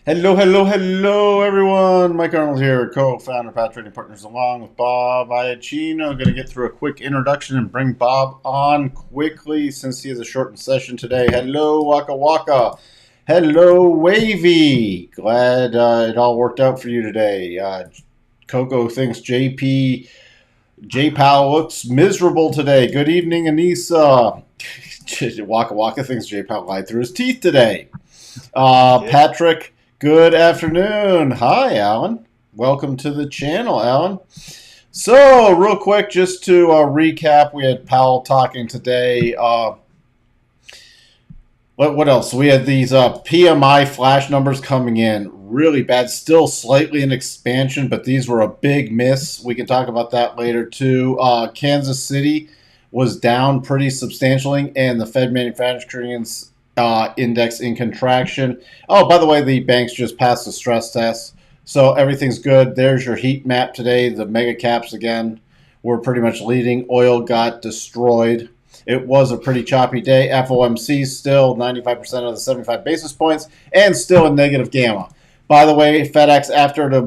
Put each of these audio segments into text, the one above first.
Hello, hello, hello, everyone. Mike Arnold here, co-founder, Path Trading Partners, along with Bob Iacchino. Going to get through a quick introduction and bring Bob on quickly since he has a shortened session today. Hello, Waka Waka. Hello, Wavy. Glad it all worked out for you today. Coco thinks J Powell looks miserable today. Good evening, Anissa. Waka Waka thinks J Powell lied through his teeth today. He did. Patrick, good afternoon. Hi, Alan. Welcome to the channel, Alan. So, real quick, just to recap, we had Powell talking today. What else? We had these PMI flash numbers coming in really bad, still slightly in expansion, but these were a big miss. We can talk about that later, too. Kansas City was down pretty substantially, and the Fed manufacturing index in contraction. Oh, by the way, the banks just passed the stress test, so everything's good. There's your heat map today. The mega caps again were pretty much leading. Oil got destroyed. It was a pretty choppy day. FOMC still 95% of the 75 basis points and still a negative gamma. By the way, FedEx after the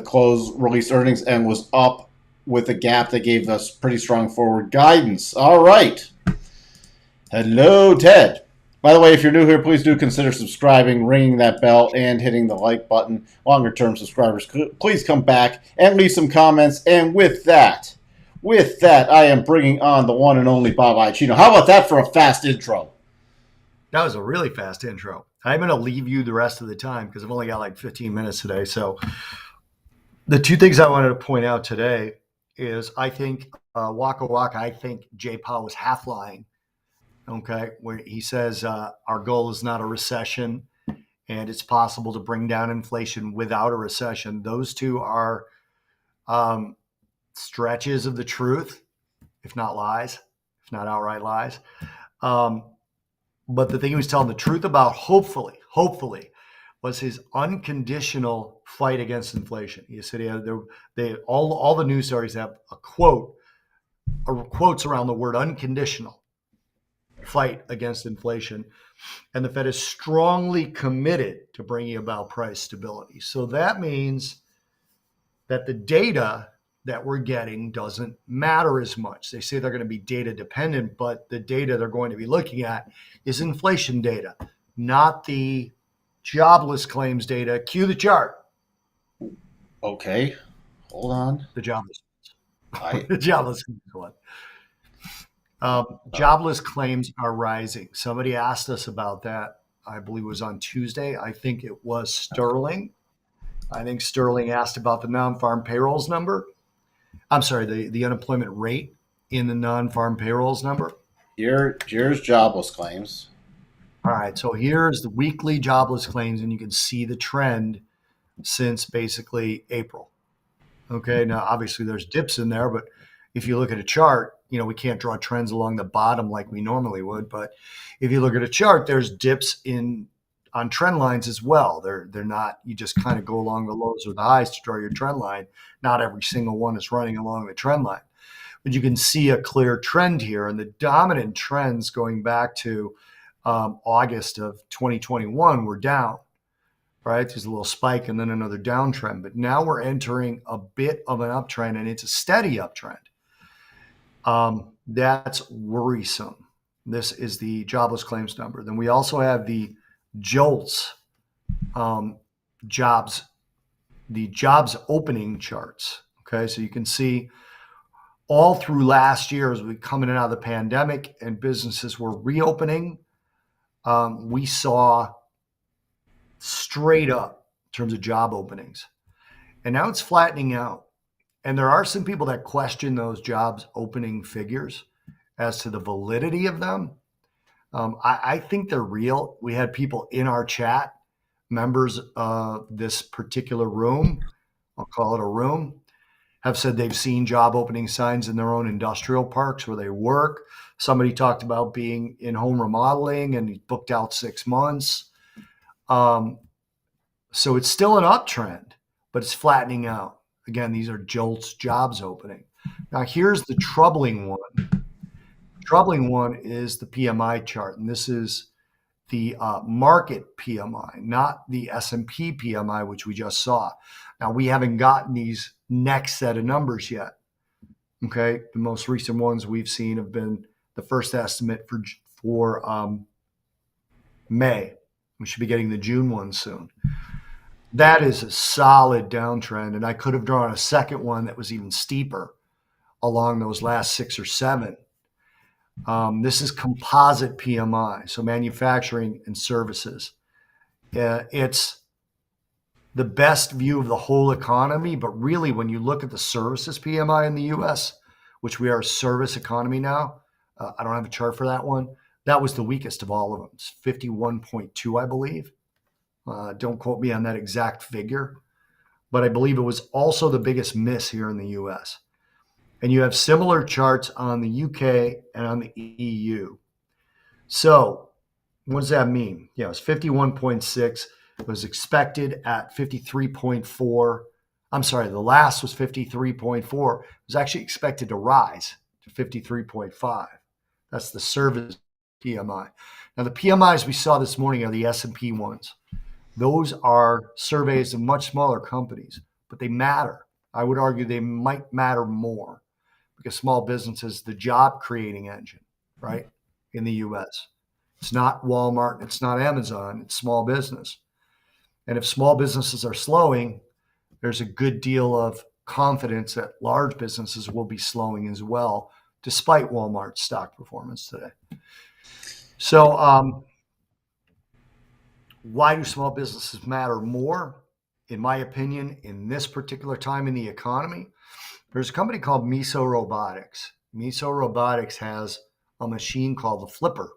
close released earnings and was up with a gap that gave us pretty strong forward guidance. All right. Hello, Ted. By the way, if you're new here, please do consider subscribing, ringing that bell, and hitting the like button. Longer term subscribers, please come back and leave some comments. And with that, I am bringing on the one and only Bob Iacchino. How about that for a fast intro? That was a really fast intro. I'm going to leave you the rest of the time because I've only got like 15 minutes today. So the two things I wanted to point out today is I think Waka Waka, I think Jay Powell was half lying. Okay, where he says our goal is not a recession and it's possible to bring down inflation without a recession. Those two are um, stretches of the truth, if not lies, if not outright lies. Um, But the thing he was telling the truth about, hopefully, was his unconditional fight against inflation. He said he had all the news stories have a quote or quotes around the word unconditional fight against inflation, and the Fed is strongly committed to bringing about price stability. So that means that the data that we're getting doesn't matter as much. They say they're going to be data dependent, but the data they're going to be looking at is inflation data, not the jobless claims data. Cue the chart. Okay, hold on. The jobless, I the jobless claims one. Jobless claims are rising. Somebody asked us about that. I believe it was on Tuesday. I think it was Sterling. I think Sterling asked about the non-farm payrolls number. I'm sorry, the unemployment rate in the non-farm payrolls number. here's jobless claims. All right, so here's the weekly jobless claims, and you can see the trend since basically April. Okay, now obviously there's dips in there, but if you look at a chart, we can't draw trends along the bottom like we normally would. But if you look at a chart, there's dips in on trend lines as well. They're not, you just kind of go along the lows or the highs to draw your trend line. Not every single one is running along the trend line. But you can see a clear trend here. And the dominant trends going back to August of 2021 were down, right? There's a little spike and then another downtrend. But now we're entering a bit of an uptrend, and it's a steady uptrend. That's worrisome. This is the jobless claims number. Then we also have the JOLTS jobs, the jobs opening charts. Okay, so you can see all through last year as we coming out of the pandemic and businesses were reopening, we saw straight up in terms of job openings. And now it's flattening out. And there are some people that question those jobs opening figures as to the validity of them. I think they're real. We had people in our chat, members of this particular room, I'll call it a room, have said they've seen job opening signs in their own industrial parks where they work. Somebody talked about being in home remodeling and he booked out 6 months. So it's still an uptrend, but it's flattening out. Again, these are JOLTS jobs opening. Now, here's the troubling one. The troubling one is the PMI chart, and this is the market PMI, not the S&P PMI, which we just saw. Now, we haven't gotten these next set of numbers yet. Okay, the most recent ones we've seen have been the first estimate for May. We should be getting the June one soon. That is a solid downtrend, and I could have drawn a second one that was even steeper along those last 6 or 7. This is composite PMI, so manufacturing and services. It's the best view of the whole economy, but really, when you look at the services PMI in the U.S., which we are a service economy now, I don't have a chart for that one. That was the weakest of all of them. It's 51.2, I believe. Don't quote me on that exact figure, but I believe it was also the biggest miss here in the U.S. And you have similar charts on the UK and on the EU. So what does that mean? Yeah, it was 51.6. It was expected at 53.4. I'm sorry, the last was 53.4. It was actually expected to rise to 53.5. That's the service PMI. Now, the PMIs we saw this morning are the S&P ones. Those are surveys of much smaller companies, but they matter. I would argue they might matter more because small business is the job creating engine, right, in the US. It's not Walmart, it's not Amazon, it's small business. And if small businesses are slowing, there's a good deal of confidence that large businesses will be slowing as well, despite Walmart's stock performance today. So, why do small businesses matter more? In my opinion, in this particular time in the economy, there's a company called Miso Robotics. Miso Robotics has a machine called the Flipper,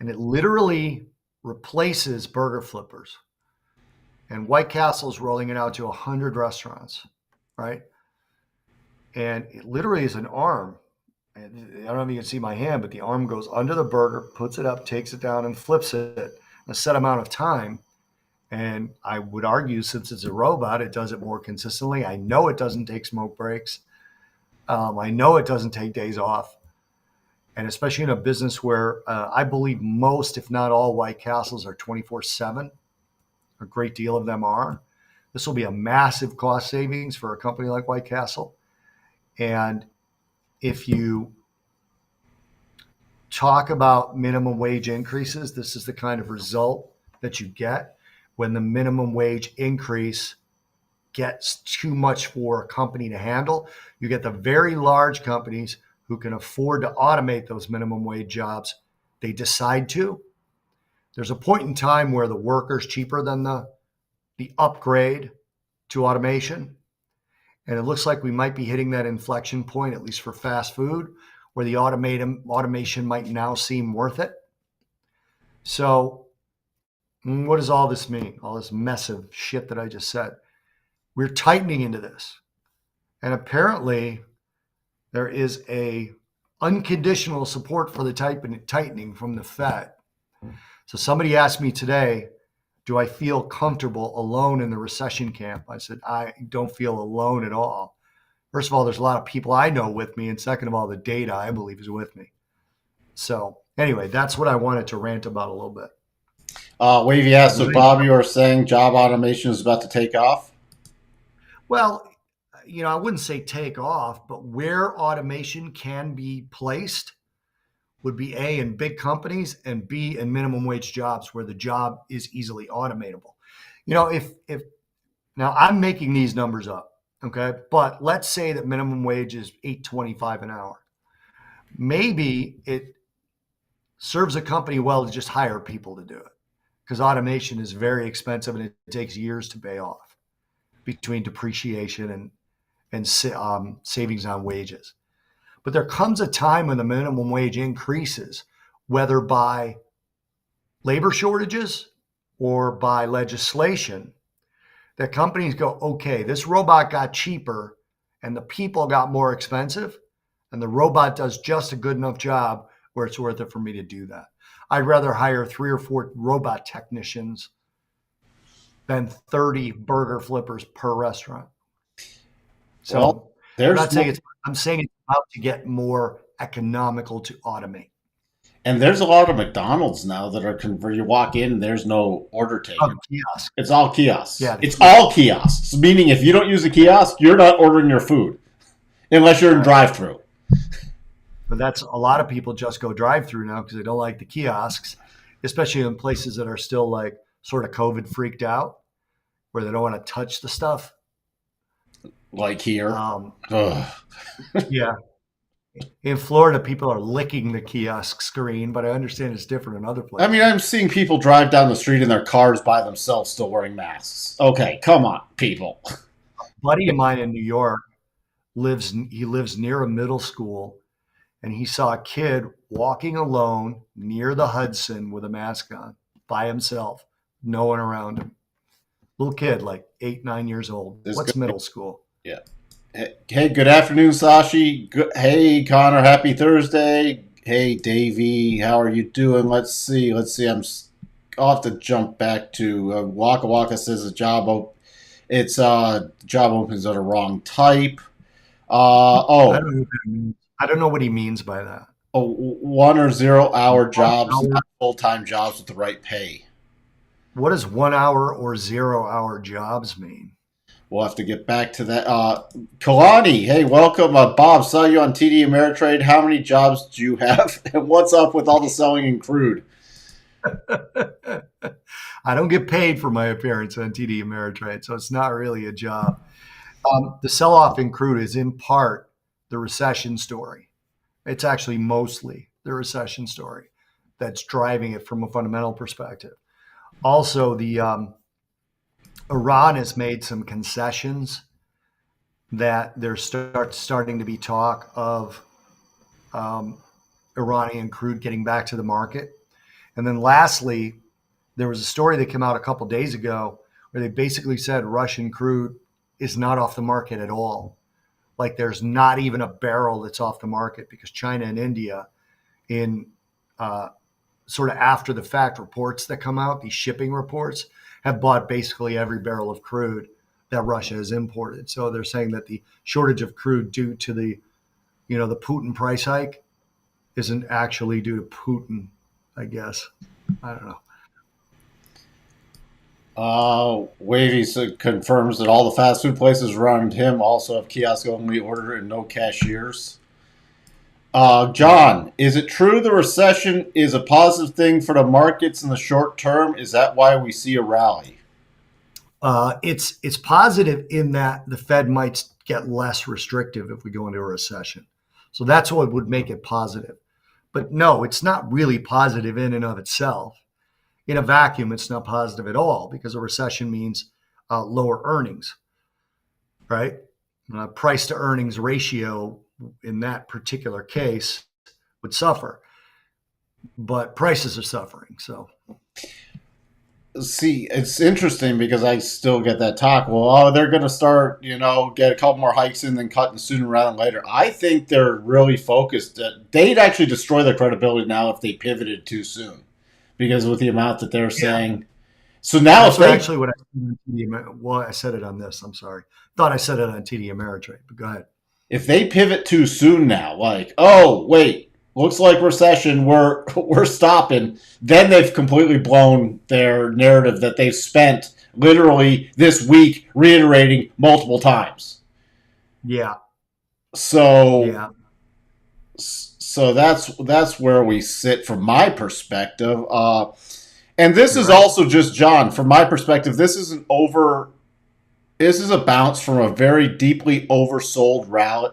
and it literally replaces burger flippers. And White Castle is rolling it out to 100 restaurants, right? And it literally is an arm. And I don't know if you can see my hand, but the arm goes under the burger, puts it up, takes it down, and flips it in a set amount of time. And I would argue, since it's a robot, it does it more consistently. I know it doesn't take smoke breaks. I know it doesn't take days off. And especially in a business where I believe most, if not all, White Castles are 24/7. A great deal of them are. This will be a massive cost savings for a company like White Castle. And if you talk about minimum wage increases, this is the kind of result that you get when the minimum wage increase gets too much for a company to handle. You get the very large companies who can afford to automate those minimum wage jobs. They decide to. There's a point in time where the worker's cheaper than the upgrade to automation. And it looks like we might be hitting that inflection point, at least for fast food, where the automation might now seem worth it. So what does all this mean? All this mess of shit that I just said. We're tightening into this. And apparently there is a unconditional support for the tightening from the Fed. So somebody asked me today, do I feel comfortable alone in the recession camp? I said, I don't feel alone at all. First of all, there's a lot of people I know with me. And second of all, the data I believe is with me. So anyway, that's what I wanted to rant about a little bit. Wavy asked if Bob, you are saying job automation is about to take off. Well, I wouldn't say take off, but where automation can be placed would be A, in big companies, and B, in minimum wage jobs where the job is easily automatable. If now I'm making these numbers up, okay, but let's say that minimum wage is $8.25 an hour. Maybe it serves a company well to just hire people to do it because automation is very expensive and it takes years to pay off between depreciation and savings on wages. But there comes a time when the minimum wage increases, whether by labor shortages or by legislation, that companies go, okay, this robot got cheaper and the people got more expensive, and the robot does just a good enough job where it's worth it for me to do that. I'd rather hire 3 or 4 robot technicians than 30 burger flippers per restaurant. So Well, I'm saying it's about to get more economical to automate. And there's a lot of McDonald's now that are where you walk in and there's no order Oh, taken. the kiosk. It's all kiosks. Yeah, the It's kiosk. all kiosks, meaning if you don't use a kiosk, you're not ordering your food unless you're in Right. drive-through. But that's a lot of people just go drive through now because they don't like the kiosks, especially in places that are still like sort of COVID freaked out, where they don't want to touch the stuff. Like here. Um, Ugh. yeah, in Florida, people are licking the kiosk screen, but I understand it's different in other I mean, places. I'm seeing people drive down the street in their cars by themselves still wearing masks. Okay, come on, people. A buddy of mine in New York lives near a middle school, and he saw a kid walking alone near the Hudson with a mask on by himself, no one around him. Little kid, like 8, 9 years old. This What's good. middle school? Yeah. Hey, good afternoon, Sashi. Hey, Connor. Happy Thursday. Hey, Davey. How are you doing? Let's see. Let's see. I'll have to jump back to Waka Waka says a it's job opens are the wrong type. I don't know what that means. I don't know what he means by that. 1 or 0 hour 1 jobs, hour. not full time jobs with the right pay. What does 1 hour or 0 hour jobs mean? We'll have to get back to that. Kalani, hey, welcome. Bob, saw you on TD Ameritrade. How many jobs do you have? And what's up with all the selling in crude? I don't get paid for my appearance on TD Ameritrade, so it's not really a job. The sell off in crude is in part the recession story. It's actually mostly the recession story that's driving it from a fundamental perspective. Also, the Iran has made some concessions that there's starting to be talk of um, Iranian crude getting back to the market. And then lastly, there was a story that came out a couple days ago where they basically said Russian crude is not off the market at all. Like there's not even a barrel that's off the market because China and India, in uh, sort of after the fact reports that come out, these shipping reports, have bought basically every barrel of crude that Russia has imported. So they're saying that the shortage of crude due to the Putin price hike isn't actually due to Putin, I guess. I don't know. Wavy confirms that all the fast food places around him also have kiosk only order and no cashiers. Yeah. John, is it true the recession is a positive thing for the markets in the short term? Is that why we see a rally? It's positive in that the Fed might get less restrictive if we go into a recession. So that's what would make it positive. But no, it's not really positive in and of itself. In a vacuum, it's not positive at all because a recession means lower earnings, right? Price to earnings ratio in that particular case would suffer, but prices are suffering. So, See, it's interesting because I still get that talk. Well, oh, they're going to start, get a couple more hikes in, then cutting sooner rather than later. I think they're really focused. They'd actually destroy their credibility now if they pivoted too soon, because with the amount that they're yeah, saying. So now, if that's they actually what I said on TD. Well, I said it on this. I'm sorry. Thought I said it on TD Ameritrade, but go ahead. if they pivot too soon now, like, oh wait, looks like recession, we're stopping, then they've completely blown their narrative that they've spent literally this week reiterating multiple times. Yeah, So yeah, that's where we sit from my perspective. And this you're is right. also just John. From my perspective, this is an over. This is a bounce from a very deeply oversold rally,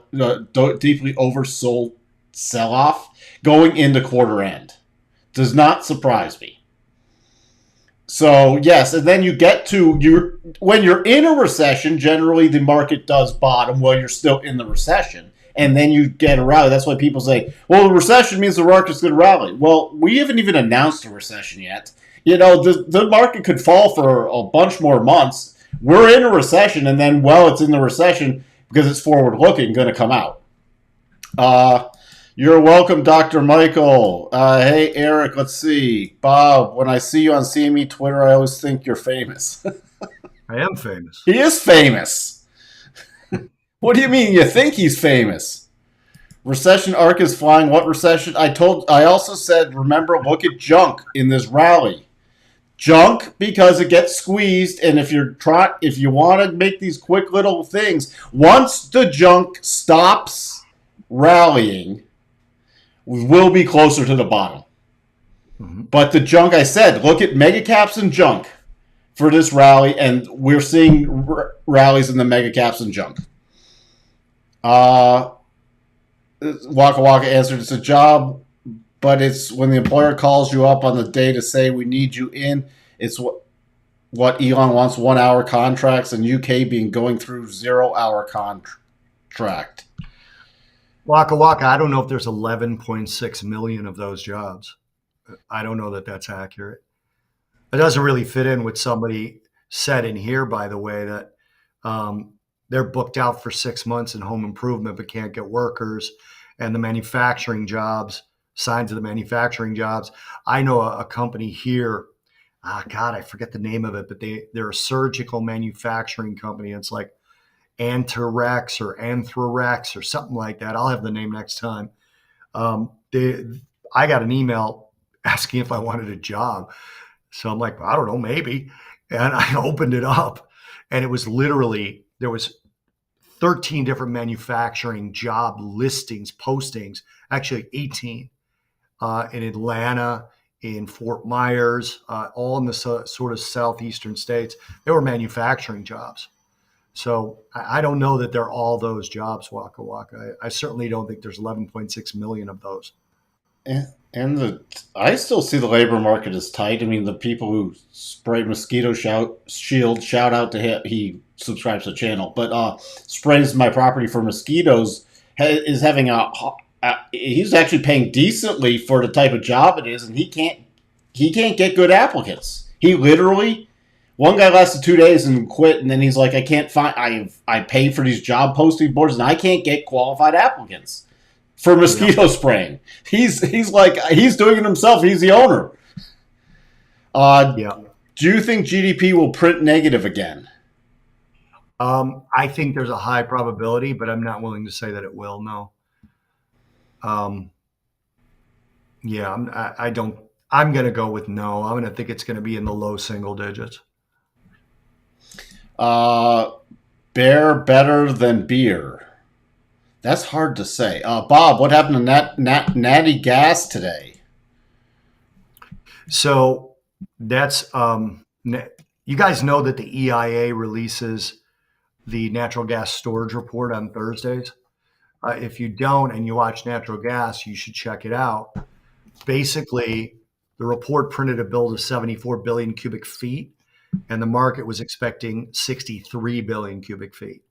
deeply oversold sell-off going into quarter end. Does not surprise me. So yes, and then you get to your when you're in a recession. Generally, the market does bottom while you're still in the recession, and then you get a rally. That's why people say, "Well, the recession means the market's going to rally." Well, we haven't even announced a recession yet. The market could fall for a bunch more months. We're in a recession, and then it's in the recession because it's forward looking, going to come out. Uh, you're welcome, Dr. Michael. Hey, Eric, let's see. Bob, when I see you on CME Twitter, I always think you're famous. I am famous. He is famous. What do you mean you think he's famous? Recession arc is flying. What recession? I also said, remember, look at junk in this rally. Junk because it gets squeezed, and if you want to make these quick little things, once the junk stops rallying, we will be closer to the bottom. Mm-hmm. But the junk, I said, look at mega caps and junk for this rally, and we're seeing rallies in the mega caps and junk. Waka Waka answered, it's a job, but it's when the employer calls you up on the day to say we need you in. It's what Elon wants, 1 hour contracts, and UK being going through 0 hour contract. Waka Waka, I don't know if there's 11.6 million of those jobs. I don't know that that's accurate. It doesn't really fit in with somebody said in here, by the way, that they're booked out for 6 months in home improvement but can't get workers, and the manufacturing jobs, signs of the manufacturing jobs. I know a company here. God, I forget the name of it, but they're a surgical manufacturing company. It's like Anthrax or Anthrax or something like that. I'll have the name next time. I got an email asking if I wanted a job. So I'm like, I don't know, maybe. And I opened it up, and it was literally, there was 13 different manufacturing job listings, postings, actually 18 in Atlanta, in Fort Myers, all in the sort of southeastern states. They were manufacturing jobs. So I don't know that they're all those jobs, Waka Waka. I certainly don't think there's 11.6 million of those. And I still see the labor market as tight. I mean, the people who spray mosquito shield, shout out to him. He subscribes to the channel, but sprays my property for mosquitoes is having he's actually paying decently for the type of job it is, and he can't get good applicants. He literally, one guy lasted 2 days and quit, and then he's like, I can't find. I pay for these job posting boards, and I can't get qualified applicants for mosquito spraying. He's doing it himself. He's the owner. Yeah. Do you think GDP will print negative again? I think there's a high probability, but I'm not willing to say that it will. No. Yeah, I don't. I'm going to go with no. I'm going to think it's going to be in the low single digits. Bear better than beer. That's hard to say. Bob, what happened to Natty Gas today? So that's you guys know that the EIA releases the natural gas storage report on Thursdays. If you don't and you watch natural gas, you should check it out. Basically, the report printed a build of 74 billion cubic feet, and the market was expecting 63 billion cubic feet.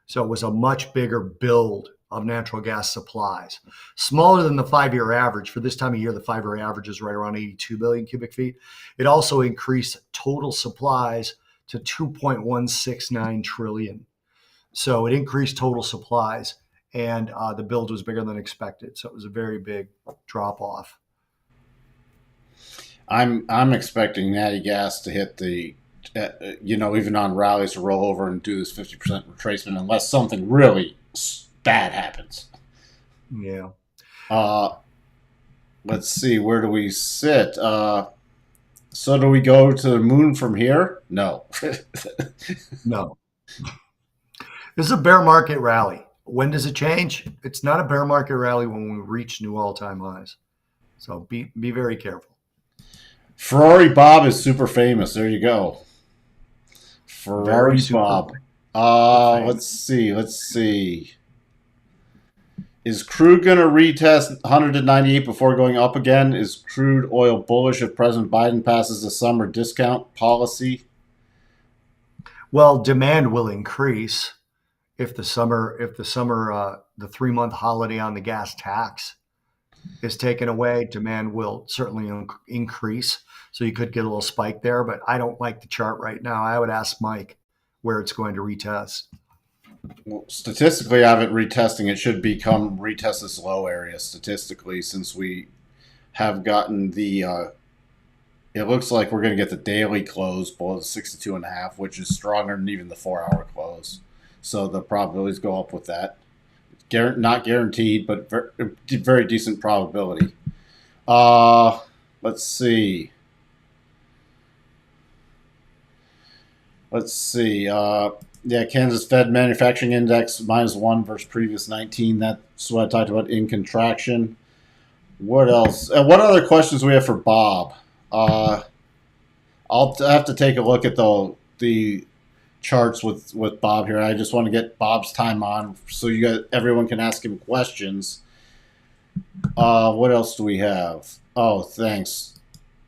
So it was a much bigger build of natural gas supplies, smaller than the 5-year average. For this time of year, the 5-year average is right around 82 billion cubic feet. It also increased total supplies to 2.169 trillion. So it increased total supplies, and the build was bigger than expected. So it was a very big drop off. I'm expecting Natty Gas to hit the, even on rallies to roll over and do this 50% retracement unless something really bad happens. Yeah. Let's see, where do we sit? So do we go to the moon from here? No. No. This is a bear market rally. When does it change? It's not a bear market rally when we reach new all-time highs. So be very careful. Ferrari Bob is super famous. There you go. Ferrari Bob. Let's see. Is crude going to retest 198 before going up again? Is crude oil bullish if President Biden passes the summer discount policy? Well, demand will increase if the 3-month holiday on the gas tax is taken away. Demand will certainly increase. So you could get a little spike there, but I don't like the chart right now. I would ask Mike where it's going to retest. Well, statistically, I have it retesting. It should retest this low area statistically, since we have gotten the. It looks like we're going to get the daily close below the 62.5, which is stronger than even the 4-hour close. So the probabilities go up with that. not guaranteed, but very decent probability. Uh, let's see. Let's see. Yeah, Kansas Fed Manufacturing Index -1 versus previous 19. That's what I talked about in contraction. What else? What other questions do we have for Bob? Uh, I'll have to take a look at the charts with Bob here. I just want to get Bob's time on so everyone can ask him questions. What else do we have? Oh, thanks.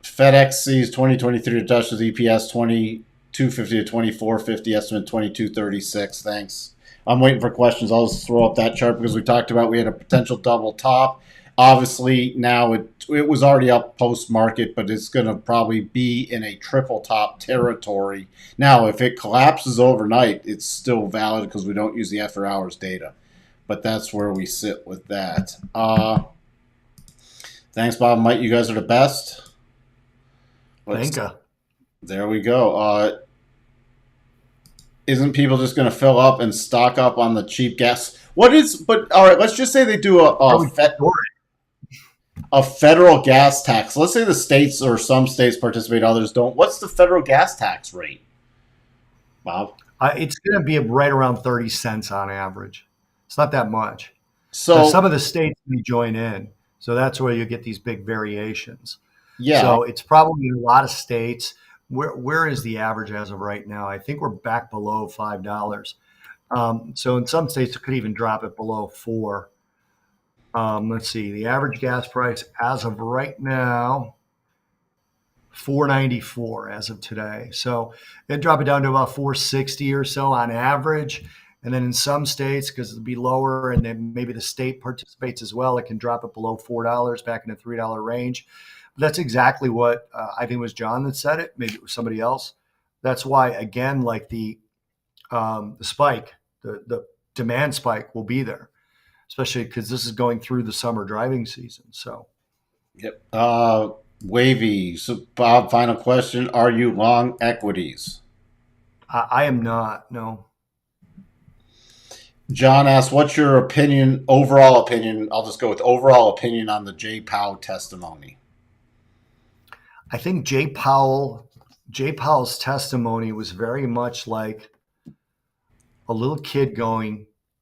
FedEx sees 2023 adjusted EPS 2250 to 2450, estimate 2236. Thanks. I'm waiting for questions. I'll just throw up that chart because we talked about we had a potential double top. Obviously, now it was already up post market, but it's going to probably be in a triple top territory. Now, if it collapses overnight, it's still valid because we don't use the after hours data. But that's where we sit with that. Thanks, Bob and Mike. You guys are the best. Thank you. There we go. Isn't people just going to fill up and stock up on the cheap gas? But all right, let's just say they do a federal gas tax. Let's say the states or some states participate, others don't. What's the federal gas tax rate, Bob? It's going to be right around 30 cents on average. It's not that much. So now, some of the states may join in. So that's where you get these big variations. Yeah. So it's probably in a lot of states. Where is the average as of right now? I think we're back below $5. So in some states, it could even drop it below $4. Let's see. The average gas price as of right now, $4.94 as of today. So then drop it down to about $4.60 or so on average. And then in some states, because it'll be lower and then maybe the state participates as well, it can drop it below $4 back in the $3 range. But that's exactly what I think it was John that said it. Maybe it was somebody else. That's why, again, like the spike, the demand spike will be there, especially because this is going through the summer driving season. So, yep. Wavy. So, Bob, final question. Are you long equities? I am not, no. John asks, what's your opinion, overall opinion? I'll just go with overall opinion on the Jay Powell testimony. I think Jay Powell's testimony was very much like a little kid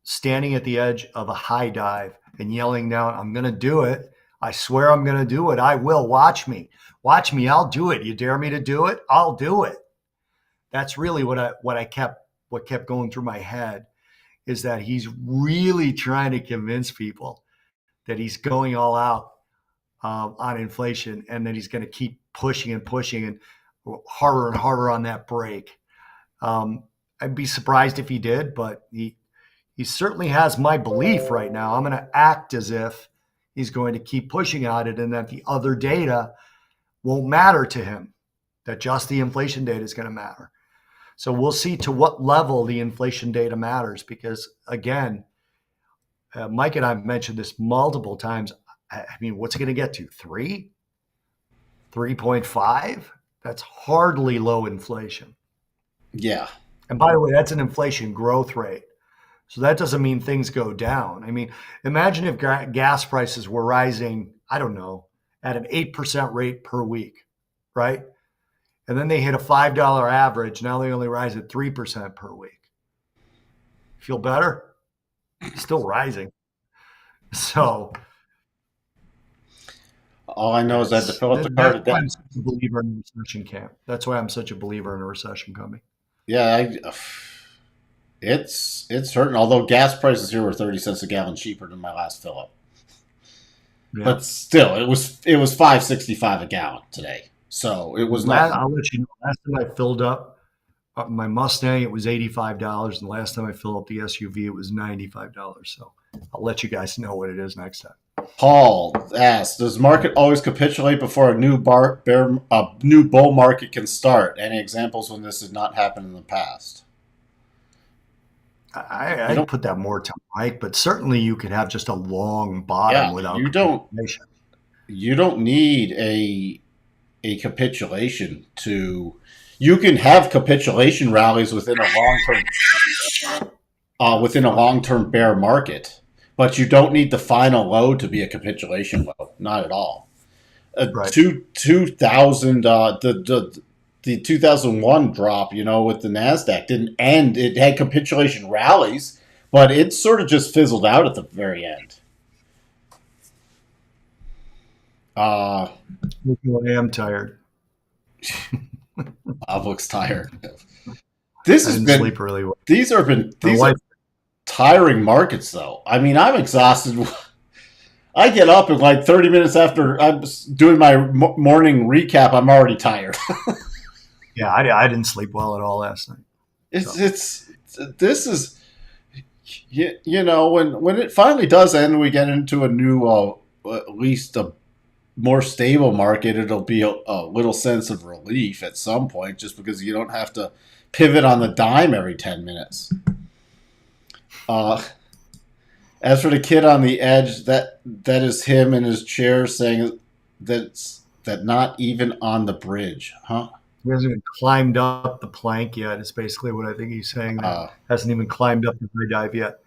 standing at the edge of a high dive and yelling down, "I'm going to do it. I swear I'm going to do it. I will. Watch me. Watch me. I'll do it. You dare me to do it? I'll do it." That's really what kept going through my head, is that he's really trying to convince people that he's going all out on inflation and that he's going to keep pushing and pushing and harder and harder on that brake. I'd be surprised if he did, but he certainly has my belief right now. I'm going to act as if he's going to keep pushing at it and that the other data won't matter to him, that just the inflation data is going to matter. So we'll see to what level the inflation data matters because, again, Mike and I have mentioned this multiple times. I mean, what's it going to get to? 3? 3.5? That's hardly low inflation. Yeah. And by the way, that's an inflation growth rate. So that doesn't mean things go down. I mean, imagine if gas prices were rising, I don't know, at an 8% rate per week, right? And then they hit a $5 average. Now they only rise at 3% per week. Feel better? Still rising. So all I know is I had to fill up the card today. I'm such a believer in the recession camp. That's why I'm such a believer in a recession coming. Yeah, it's hurting. Although gas prices here were 30 cents a gallon cheaper than my last fill up. Yeah. But still, it was $5.65 a gallon today. So it was not. I'll let you know. Last time I filled up my Mustang, it was $85, and the last time I filled up the SUV, it was $95. So I'll let you guys know what it is next time. Paul asks, does market always capitulate before a new bull market can start? Any examples when this has not happened in the past? I put that more to Mike, but certainly you could have just a long bottom without capitulation. You don't need a capitulation to. You can have capitulation rallies within a long term bear market. but you don't need the final low to be a capitulation low. Not at all. Right. 2000 the 2001 drop, with the Nasdaq didn't end. It had capitulation rallies, but it sort of just fizzled out at the very end. Uh, I am tired. Bob looks tired. This I has didn't been sleep really well. My these wife. are tiring markets though. I mean, I'm exhausted. I get up and like 30 minutes after I'm doing my morning recap, I'm already tired. Yeah, I didn't sleep well at all last night. it's So it's this is when it finally does end, we get into a new at least a more stable market. It'll be a little sense of relief at some point, just because you don't have to pivot on the dime every 10 minutes. Uh, as for the kid on the edge, that is him in his chair saying that not even on the bridge, huh? he hasn't even climbed up the plank yet. Is basically what I think he's saying there. Uh, Hasn't even climbed up the high dive yet.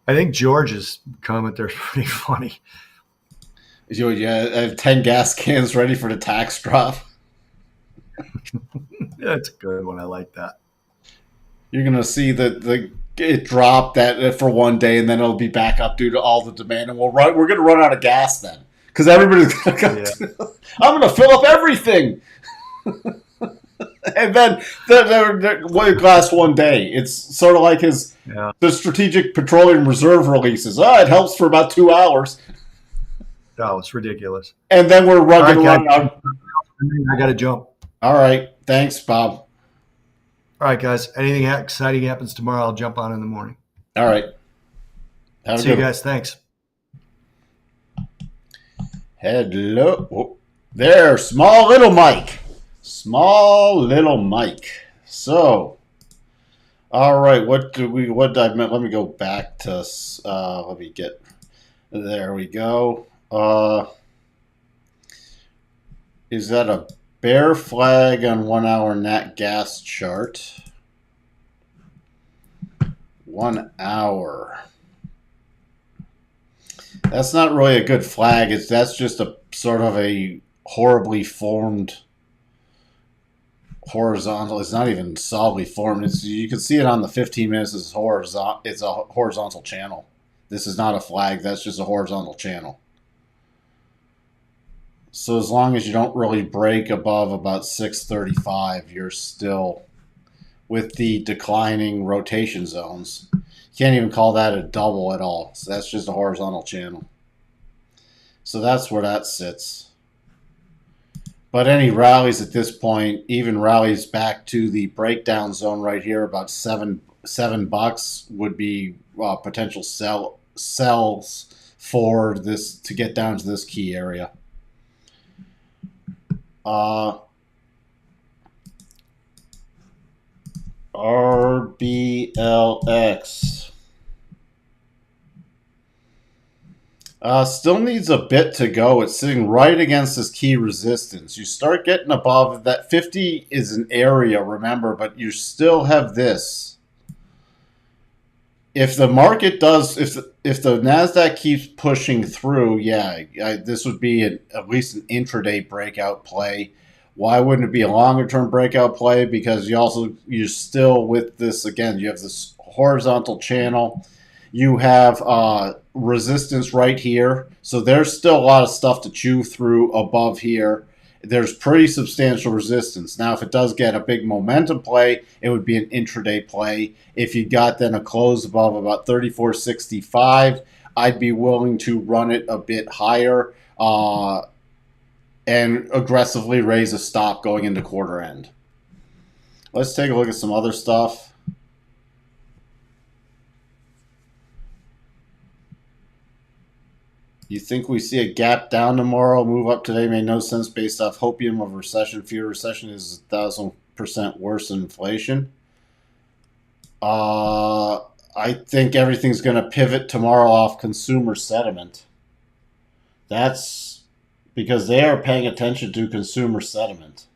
I think George's comment there's pretty funny. I have 10 gas cans ready for the tax drop. That's a good one. I like that. You're gonna see that it dropped that for one day, and then it'll be back up due to all the demand, and we're gonna run out of gas then because everybody's gonna Yeah. I'm gonna fill up everything, and then the last one day. It's sort of like Yeah. the strategic petroleum reserve releases. It helps for about 2 hours, Oh, it's ridiculous. and then we're All right, rugged guys. running out. I got to jump. All right, thanks, Bob. All right, guys. Anything exciting happens tomorrow, I'll jump on in the morning. All right, have a See you good one. guys. Thanks. Hello. Whoa. There, small little Mike. Small little Mike. So, all right, what did I meant? Let me go back to, let me get, there we go. Is that a bear flag on 1 hour nat gas chart? 1 hour. That's not really a good flag. That's just a sort of a horribly formed horizontal. It's not even solidly formed. You can see it on the 15 minutes as horizontal. It's a horizontal channel. This is not a flag. That's just a horizontal channel. So as long as you don't really break above about 635, you're still with the declining rotation zones. You can't even call that a double at all. So that's just a horizontal channel. So that's where that sits. But any rallies at this point, even rallies back to the breakdown zone right here, about $7 would be potential sells for this to get down to this key area. RBLX. Still needs a bit to go. It's sitting right against this key resistance. You start getting above that 50 is an area, remember, but you still have this. If the market does, if the Nasdaq keeps pushing through, this would be at least an intraday breakout play. Why wouldn't it be a longer term breakout play? Because you're still with this again. You have this horizontal channel. You have resistance right here. So there's still a lot of stuff to chew through above here. There's pretty substantial resistance. Now, if it does get a big momentum play, it would be an intraday play. If you got then a close above about 34.65, I'd be willing to run it a bit higher and aggressively raise a stop going into quarter end. Let's take a look at some other stuff. You think we see a gap down tomorrow? Move up today made no sense based off hopium of recession. Fear recession is 1,000% worse than inflation. I think everything's going to pivot tomorrow off consumer sentiment. That's because they are paying attention to consumer sentiment.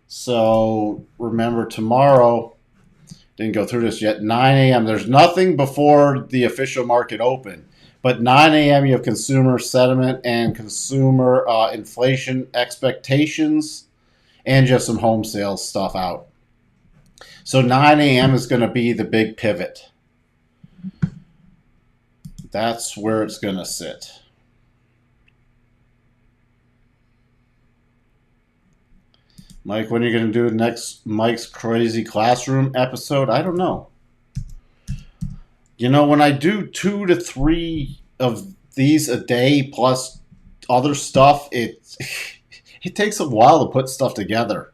So remember, tomorrow didn't go through this yet. 9 a.m. There's nothing before the official market open. But 9 a.m. you have consumer sentiment and consumer inflation expectations, and just some home sales stuff out. So 9 a.m. is going to be the big pivot. That's where it's going to sit. Mike, when are you going to do the next Mike's Crazy Classroom episode? I don't know. You know, when I do 2 to 3 of these a day plus other stuff, it takes a while to put stuff together.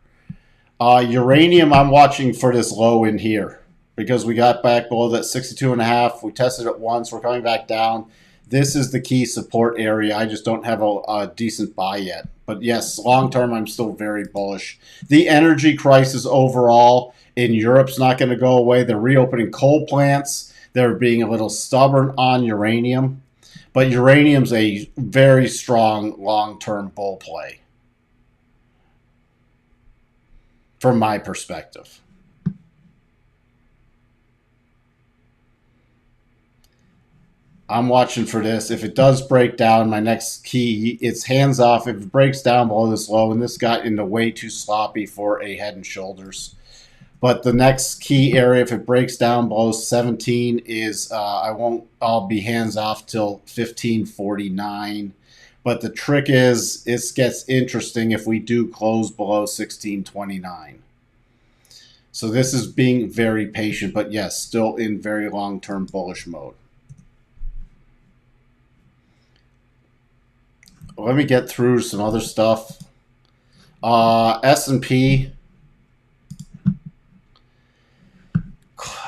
Uranium, I'm watching for this low in here because we got back below that 62.5. We tested it once. We're coming back down. This is the key support area. I just don't have a decent buy yet. But yes, long term, I'm still very bullish. The energy crisis overall in Europe's not going to go away. They're reopening coal plants. They're being a little stubborn on uranium. But uranium's a very strong long-term bull play from my perspective. I'm watching for this. If it does break down, my next key, it's hands off. If it breaks down below this low, and this got into way too sloppy for a head and shoulders. But the next key area, if it breaks down below 17, is I'll be hands off till 1549. But the trick is, it gets interesting if we do close below 1629. So this is being very patient, but yes, still in very long-term bullish mode. Let me get through some other stuff. S&P.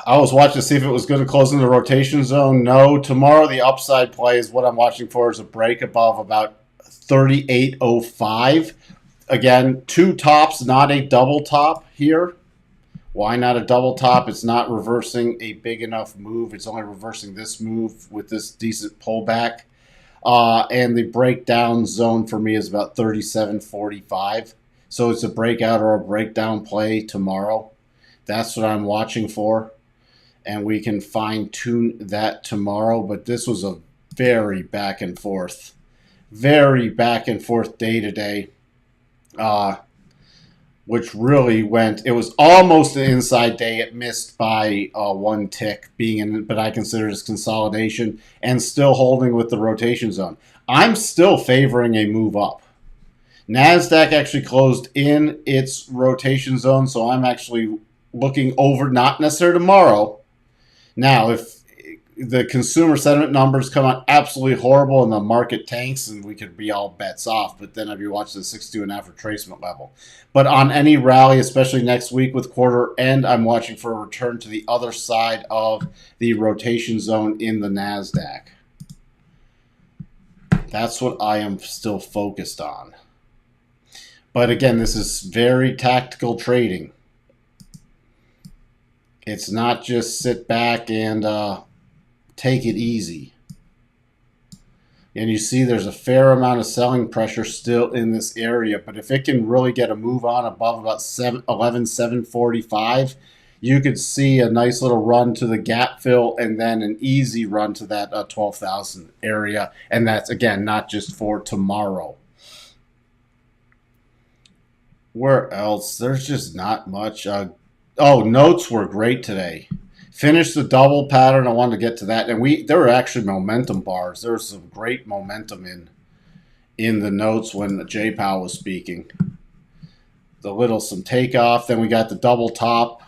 I was watching to see if it was going to close in the rotation zone. No. Tomorrow, the upside play is what I'm watching for, is a break above about 38.05. Again, 2 tops, not a double top here. Why not a double top? It's not reversing a big enough move. It's only reversing this move with this decent pullback. And the breakdown zone for me is about 37.45. So it's a breakout or a breakdown play tomorrow. That's what I'm watching for. And we can fine tune that tomorrow. But this was a very back and forth day today. Which really went, it was almost an inside day. It missed by 1 tick being in, but I consider it as consolidation and still holding with the rotation zone. I'm still favoring a move up. NASDAQ actually closed in its rotation zone, so I'm actually looking over, not necessarily tomorrow. Now, if the consumer sentiment numbers come out absolutely horrible and the market tanks, and we could be all bets off, but then I'd be watching the 62.5 retracement level. But on any rally, especially next week with quarter end, I'm watching for a return to the other side of the rotation zone in the NASDAQ. That's what I am still focused on. But again, this is very tactical trading. It's not just sit back and take it easy. And you see there's a fair amount of selling pressure still in this area. But if it can really get a move on above about 11,745, you could see a nice little run to the gap fill and then an easy run to that 12,000 area. And that's, again, not just for tomorrow. Where else? There's just not much. Notes were great today. Finished the double pattern. I wanted to get to that. And there were actually momentum bars. There was some great momentum in the notes when J Powell was speaking. Some takeoff. Then we got the double top.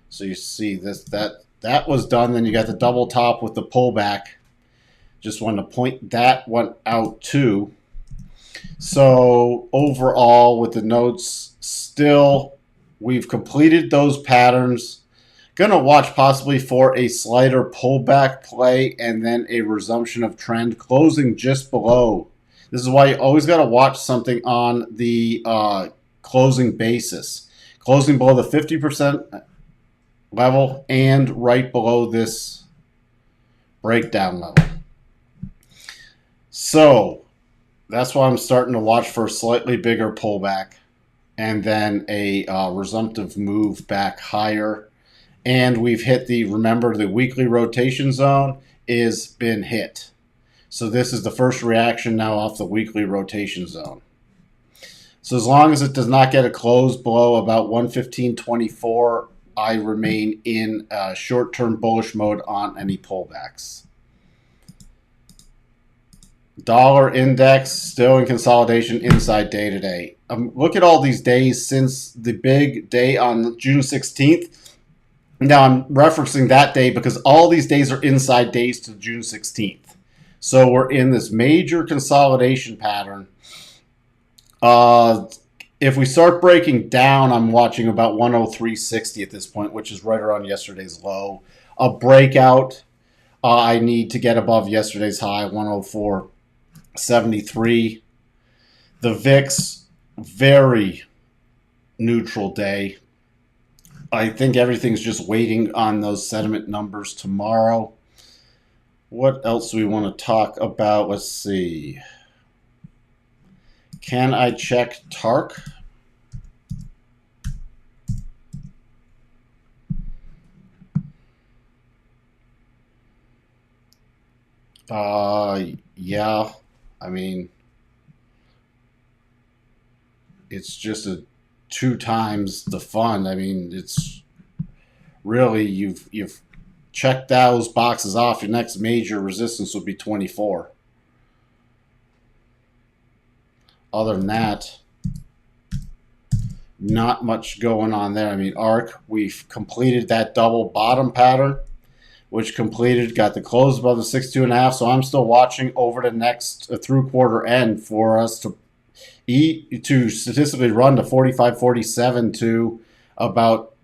So you see that was done. Then you got the double top with the pullback. Just wanted to point that one out too. So overall, with the notes, still we've completed those patterns. Going to watch possibly for a slighter pullback play and then a resumption of trend closing just below. This is why you always got to watch something on the closing basis. Closing below the 50% level and right below this breakdown level. So that's why I'm starting to watch for a slightly bigger pullback and then a resumptive move back higher. and we've hit remember the weekly rotation zone is been hit. So this is the first reaction now off the weekly rotation zone. So as long as it does not get a close below about 115.24, I remain in short-term bullish mode on any pullbacks. Dollar index still in consolidation inside day today. Look at all these days since the big day on June 16th. Now I'm referencing that day because all these days are inside days to June 16th. So we're in this major consolidation pattern. If we start breaking down, I'm watching about 103.60 at this point, which is right around yesterday's low. A breakout, I need to get above yesterday's high, 104.73. The VIX, very neutral day. I think everything's just waiting on those sentiment numbers tomorrow. What else do we want to talk about? Let's see. Can I check TARC? Yeah. I mean, it's just a 2 times the fun. I mean, it's really you've checked those boxes off. Your next major resistance would be 24. Other than that, not much going on there. I mean, ARC, we've completed that double bottom pattern, which completed, got the close above the 62.5. So I'm still watching over the next through quarter end for us to statistically run to 45.47 to about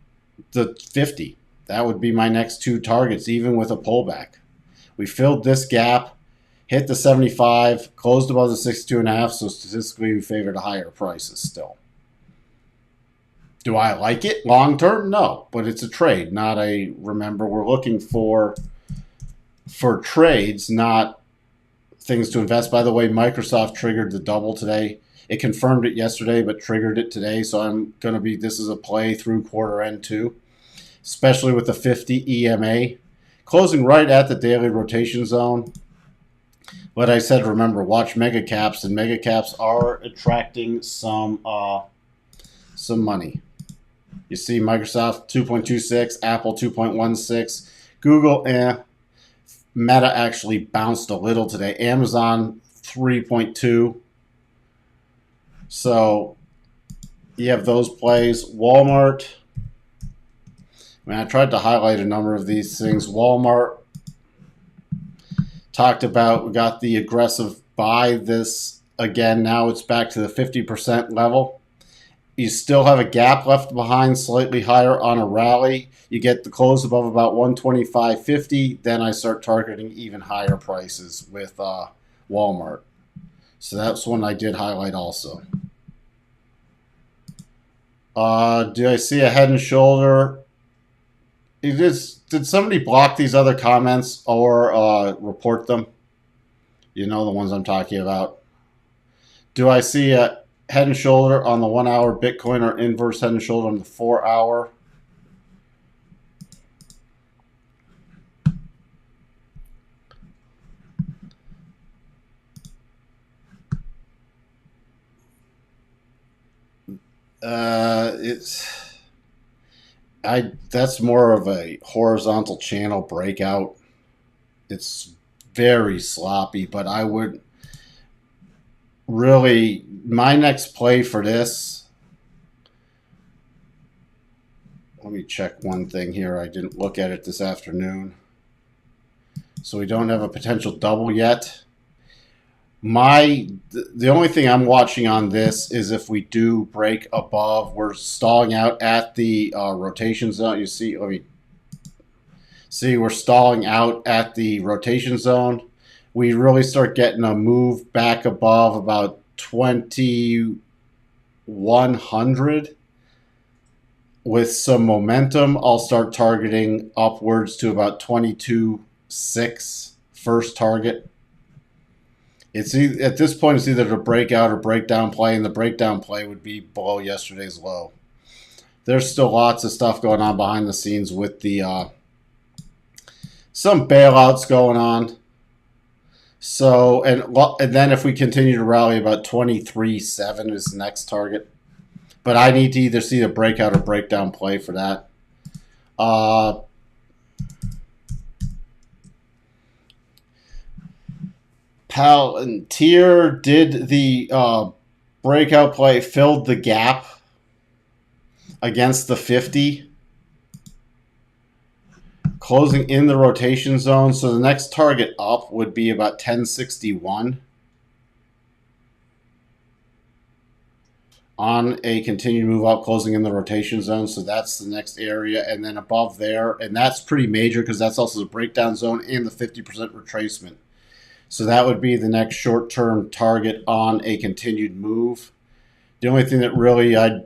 the 50. That would be my next 2 targets, even with a pullback. We filled this gap, hit the 75, closed above the 62.5. So statistically, we favored higher prices still. Do I like it long term? No, but it's a trade, not a. Remember, we're looking for trades, not things to invest. By the way, Microsoft triggered the double today. It confirmed it yesterday, but triggered it today. So I'm going to be. This is a play through quarter end too, especially with the 50 EMA closing right at the daily rotation zone. But I said, remember, watch mega caps, and mega caps are attracting some money. You see Microsoft 2.26, Apple 2.16, Google, Meta actually bounced a little today. Amazon 3.2. So you have those plays. Walmart. I mean, I tried to highlight a number of these things. Walmart talked about, we got the aggressive buy this again. Now it's back to the 50% level. You still have a gap left behind, slightly higher on a rally. You get the close above about 125.50. Then I start targeting even higher prices with Walmart. So that's one I did highlight also. Do I see a Head and Shoulder? Did somebody block these other comments or report them? You know the ones I'm talking about. Do I see a Head and Shoulder on the 1 hour Bitcoin or inverse Head and Shoulder on the 4 hour? That's more of a horizontal channel breakout. It's very sloppy, but I would really, my next play for this, let me check one thing here. I didn't look at it this afternoon. So we don't have a potential double yet. The only thing I'm watching on this is if we do break above, we're stalling out at the rotation zone. You see, we're stalling out at the rotation zone. We really start getting a move back above about 2100 with some momentum. I'll start targeting upwards to about 22.6 first target. It's at this point, it's either a breakout or breakdown play, and the breakdown play would be below yesterday's low. there's still lots of stuff going on behind the scenes with the some bailouts going on. So, and then if we continue to rally, about 23.7 is the next target. But I need to either see a breakout or breakdown play for that. Palantir did the breakout play, filled the gap against the 50, closing in the rotation zone. So the next target up would be about 1061 on a continued move up, closing in the rotation zone. So that's the next area. And then above there, and that's pretty major because that's also the breakdown zone and the 50% retracement. So that would be the next short-term target on a continued move. The only thing that really I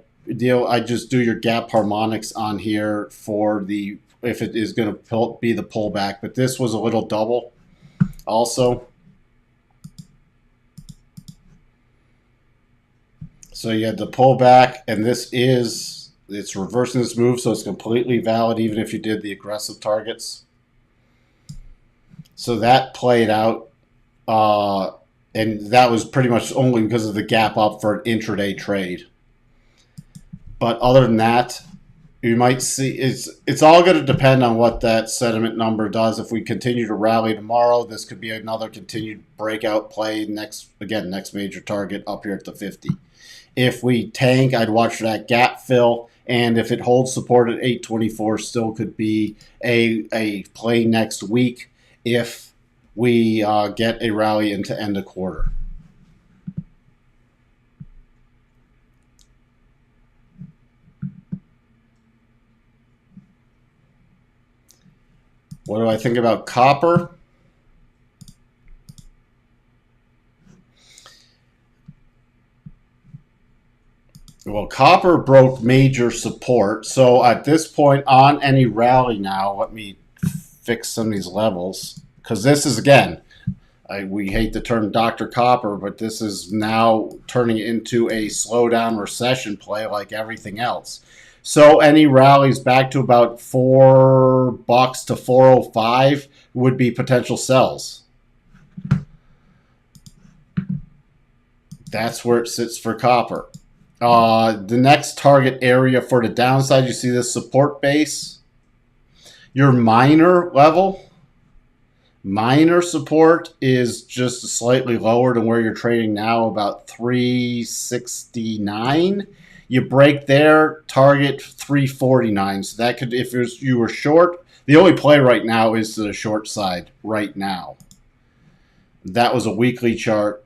just do your gap harmonics on here for the if it is going to be the pullback. But this was a little double also. So you had the pullback, and it's reversing this move, so it's completely valid even if you did the aggressive targets. So that played out, and that was pretty much only because of the gap up for an intraday trade. But other than that, you might see it's all going to depend on what that sentiment number does. If we continue to rally tomorrow, this could be another continued breakout play. Next major target up here at the 50. If we tank, I'd watch for that gap fill, and if it holds support at 824, still could be a play next week if we get a rally into end of quarter. What do I think about copper? Well, copper broke major support. So at this point on any rally now, let me fix some of these levels. Because this is, again, we hate the term Dr. Copper, but this is now turning into a slowdown recession play like everything else. So any rallies back to about $4 to 405 would be potential sells. That's where it sits for copper. The next target area for the downside, you see this support base. Your minor level, minor support is just slightly lower than where you're trading now, about 369. You break there, target 349. So that could, if you were short, the only play right now is to the short side right now. That was a weekly chart.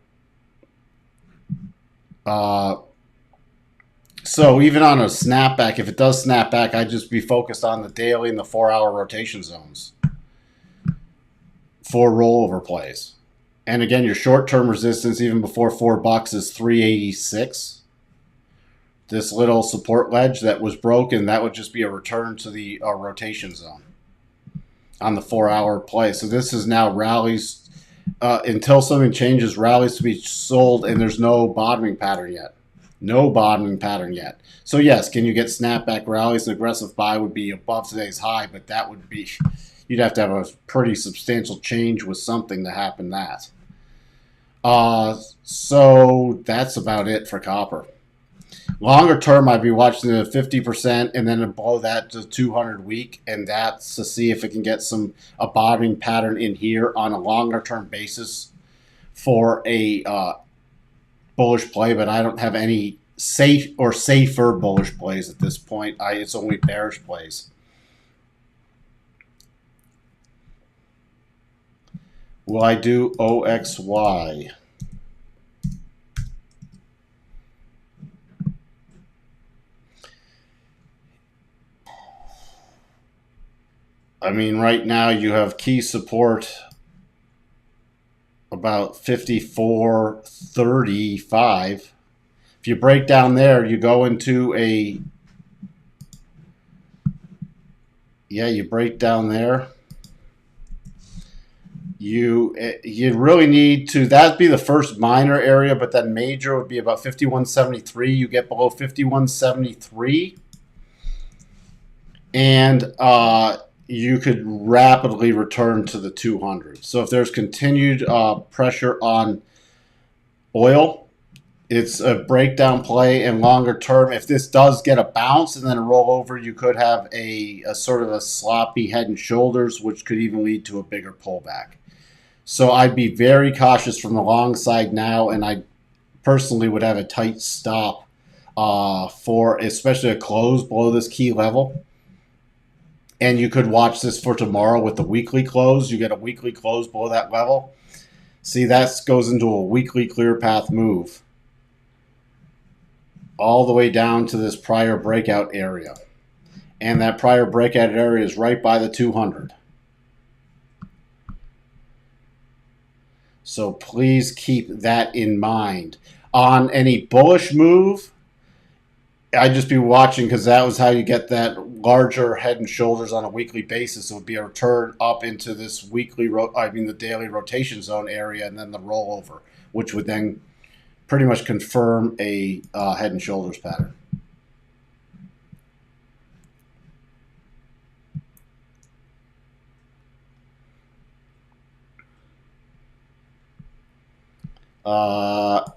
So even on a snapback, if it does snap back, I'd just be focused on the daily and the 4-hour rotation zones for rollover plays. And again, your short-term resistance, even before $4, is 386. This little support ledge that was broken, that would just be a return to the rotation zone on the 4-hour play. So this is now rallies until something changes, rallies to be sold, and there's no bottoming pattern yet. No bottoming pattern yet. So yes, can you get snapback rallies? An aggressive buy would be above today's high, but that would be, you'd have to have a pretty substantial change with something to happen that. So that's about it for copper. Longer term, I'd be watching the 50% and then below that to 200 week, and that's to see if it can get a bottoming pattern in here on a longer term basis for a bullish play. But I don't have any safe or safer bullish plays at this point. It's only bearish plays. Will I do OXY? I mean, right now you have key support about 54.35. If you break down there, you go into you break down there. You really need to, that'd be the first minor area, but then major would be about 51.73. You get below 51.73. and you could rapidly return to the 200. So if there's continued pressure on oil, it's a breakdown play, and longer term, if this does get a bounce and then a rollover, you could have a sort of a sloppy head and shoulders, which could even lead to a bigger pullback. So I'd be very cautious from the long side now, and I personally would have a tight stop for especially a close below this key level. And you could watch this for tomorrow with the weekly close. You get a weekly close below that level. See, that goes into a weekly clear path move all the way down to this prior breakout area. And that prior breakout area is right by the 200. So please keep that in mind. On any bullish move, I'd just be watching, because that was how you get that larger head and shoulders on a weekly basis. It would be a return up into this the daily rotation zone area, and then the rollover, which would then pretty much confirm a head and shoulders pattern.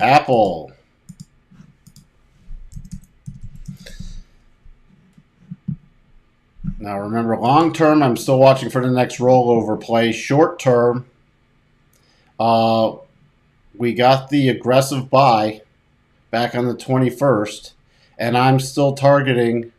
Apple. Now remember, long term, I'm still watching for the next rollover play. Short term, we got the aggressive buy back on the 21st, and I'm still targeting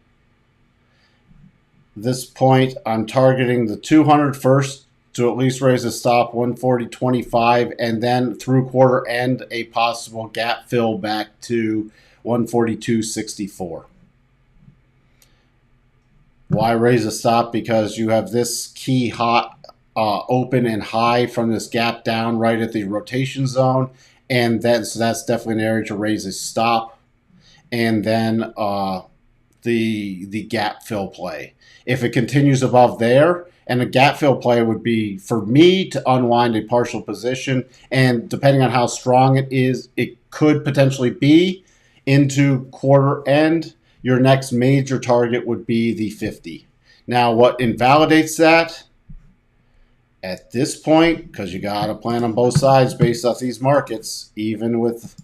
this point. I'm targeting the 200 first to at least raise a stop 140.25, and then through quarter end a possible gap fill back to 142.64. Why raise a stop? Because you have this key hot open and high from this gap down right at the rotation zone, and then so that's definitely an area to raise a stop, and then the gap fill play. If it continues above there, and a gap fill play would be for me to unwind a partial position, and depending on how strong it is, it could potentially be into quarter end. Your next major target would be the 50. Now, what invalidates that at this point, because you got to plan on both sides based off these markets, even with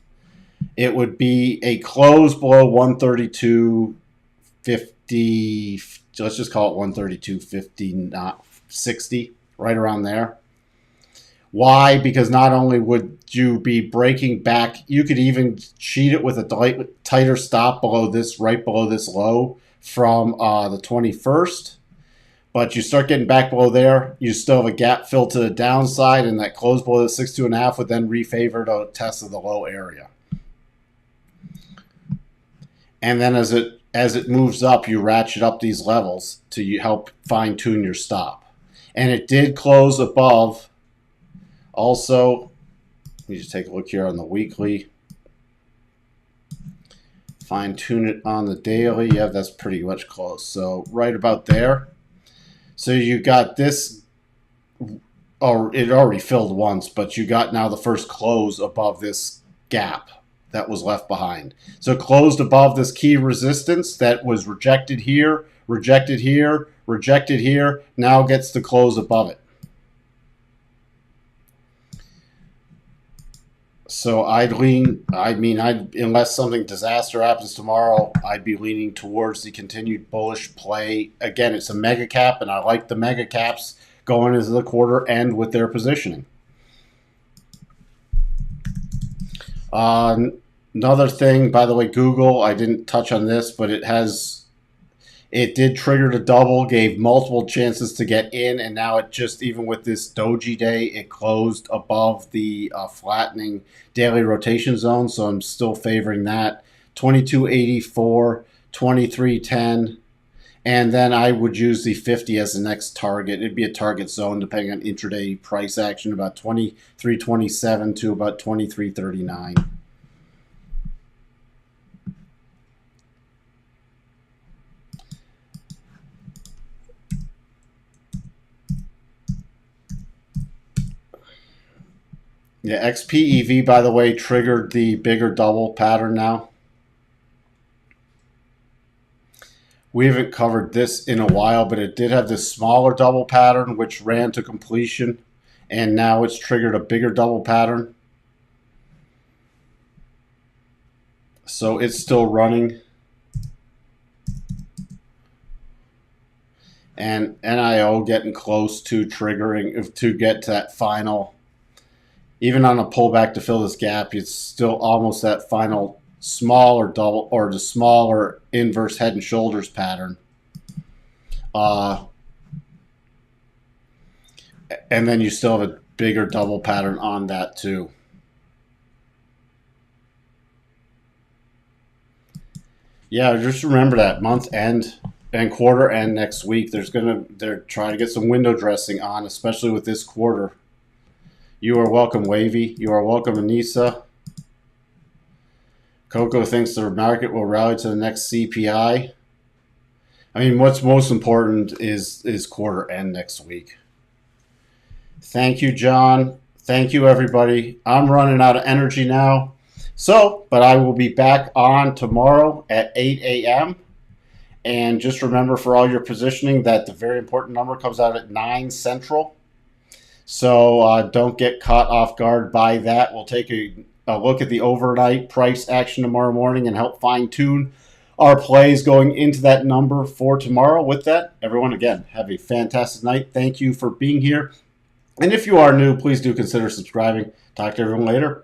it, would be a close below 132.50. Let's just call it 132.50, not 60, right around there. Why? Because not only would you be breaking back, you could even cheat it with a tighter stop below this, right below this low from the 21st. But you start getting back below there, you still have a gap fill to the downside, and that close below the 62.5 would then refavor a test of the low area. And then as it moves up, you ratchet up these levels to help fine tune your stop. And it did close above. Also, let me just take a look here on the weekly. Fine tune it on the daily. Yeah, that's pretty much close. So right about there. So you got this. Oh, it already filled once, but you got now the first close above this gap that was left behind. So it closed above this key resistance that was rejected here, rejected here, rejected here. Now gets to close above it. So unless something disaster happens tomorrow, I'd be leaning towards the continued bullish play. Again, it's a mega cap, and I like the mega caps going into the quarter end with their positioning. Another thing, by the way, Google, I didn't touch on this, but it did trigger the double, gave multiple chances to get in, and now it just, even with this doji day, it closed above the flattening daily rotation zone, so I'm still favoring that. 22.84, 23.10, and then I would use the 50 as the next target. It'd be a target zone depending on intraday price action, about 23.27 to about 23.39. Yeah, XPEV, by the way, triggered the bigger double pattern now. We haven't covered this in a while, but it did have this smaller double pattern which ran to completion, and now it's triggered a bigger double pattern. So it's still running. And NIO getting close to triggering to get to that final. Even on a pullback to fill this gap, it's still almost that final smaller double or the smaller inverse head and shoulders pattern. And then you still have a bigger double pattern on that too. Yeah, just remember that month end and quarter end next week. They're trying to get some window dressing on, especially with this quarter. You are welcome, Wavy. You are welcome, Anissa. Coco thinks the market will rally to the next CPI. I mean, what's most important is quarter end next week. Thank you, John. Thank you, everybody. I'm running out of energy now. But I will be back on tomorrow at 8 a.m. And just remember for all your positioning that the very important number comes out at 9 Central. So don't get caught off guard by that. We'll take a look at the overnight price action tomorrow morning and help fine-tune our plays going into that number for tomorrow. With that, everyone, again, have a fantastic night. Thank you for being here. And if you are new, please do consider subscribing. Talk to everyone later. Bye.